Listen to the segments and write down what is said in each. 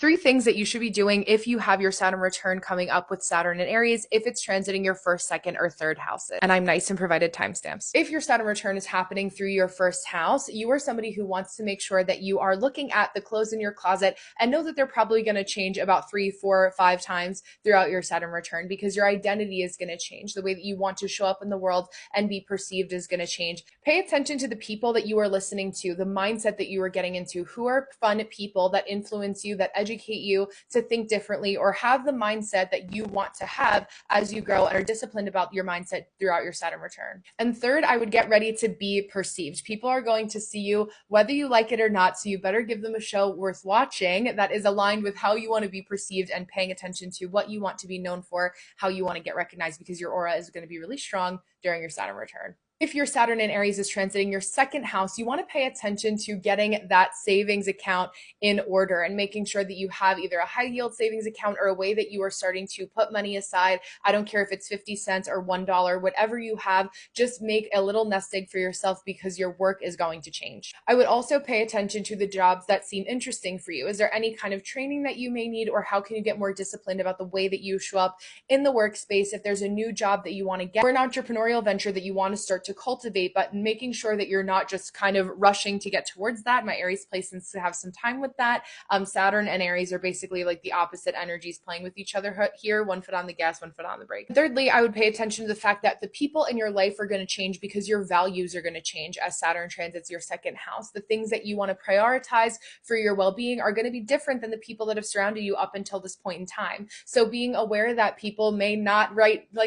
Three things that you should be doing if you have your Saturn return coming up with Saturn and Aries, if it's transiting your first, second, or third houses. And I'm nice and provided timestamps. If your Saturn return is happening through your first house, you are somebody who wants to make sure that you are looking at the clothes in your closet and know that they're probably going to change about 3, 4, 5 times throughout your Saturn return, because your identity is going to change. The way that you want to show up in the world and be perceived is going to change. Pay attention to the people that you are listening to, the mindset that you are getting into. Who are fun people that influence you, that educate you to think differently or have the mindset that you want to have as you grow and are disciplined about your mindset throughout your Saturn return. And third, I would get ready to be perceived. People are going to see you whether you like it or not, so you better give them a show worth watching that is aligned with how you want to be perceived and paying attention to what you want to be known for, how you want to get recognized, because your aura is going to be really strong during your Saturn return. If your Saturn in Aries is transiting your second house, you want to pay attention to getting that savings account in order and making sure that you have either a high yield savings account or a way that you are starting to put money aside. I don't care if it's 50 cents or $1, whatever you have, just make a little nest egg for yourself, because your work is going to change. I would also pay attention to the jobs that seem interesting for you. Is there any kind of training that you may need, or how can you get more disciplined about the way that you show up in the workspace? If there's a new job that you want to get or an entrepreneurial venture that you want to start to cultivate, but making sure that you're not just kind of rushing to get towards that. My Aries placements to have some time with that. Saturn and Aries are basically like the opposite energies playing with each other here, one foot on the gas, one foot on the brake. Thirdly, I would pay attention to the fact that the people in your life are going to change because your values are going to change as Saturn transits your second house. The things that you want to prioritize for your well-being are going to be different than the people that have surrounded you up until this point in time. So being aware that people may not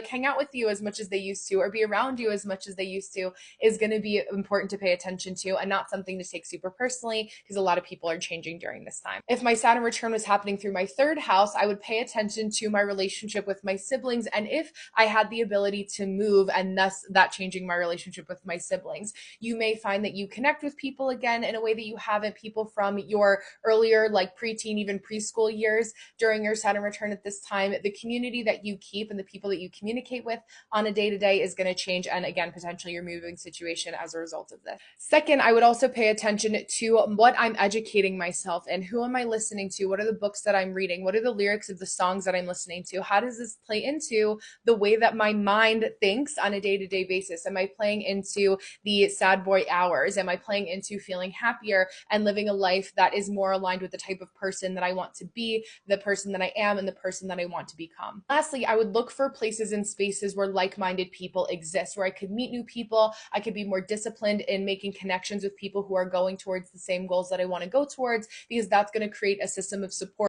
hang out with you as much as they used to, or be around you as much as they used to, is going to be important to pay attention to, and not something to take super personally, because a lot of people are changing during this time. If my Saturn return was happening through my third house, I would pay attention to my relationship with my siblings, and if I had the ability to move, and thus that changing my relationship with my siblings. You may find that you connect with people again in a way that you haven't, people from your earlier, like preteen, even preschool years during your Saturn return at this time. The community that you keep and the people that you communicate with on a day-to-day is going to change, and again, potentially your moving situation as a result of this. Second, I would also pay attention to what I'm educating myself in. Who am I listening to? What are the books that I'm reading? What are the lyrics of the songs that I'm listening to? How does this play into the way that my mind thinks on a day-to-day basis? Am I playing into the sad boy hours? Am I playing into feeling happier and living a life that is more aligned with the type of person that I want to be, the person that I am, and the person that I want to become? Lastly, I would look for places and spaces where like-minded people exist, where I could meet new people. I could be more disciplined in making connections with people who are going towards the same goals that I want to go towards, because that's going to create a system of support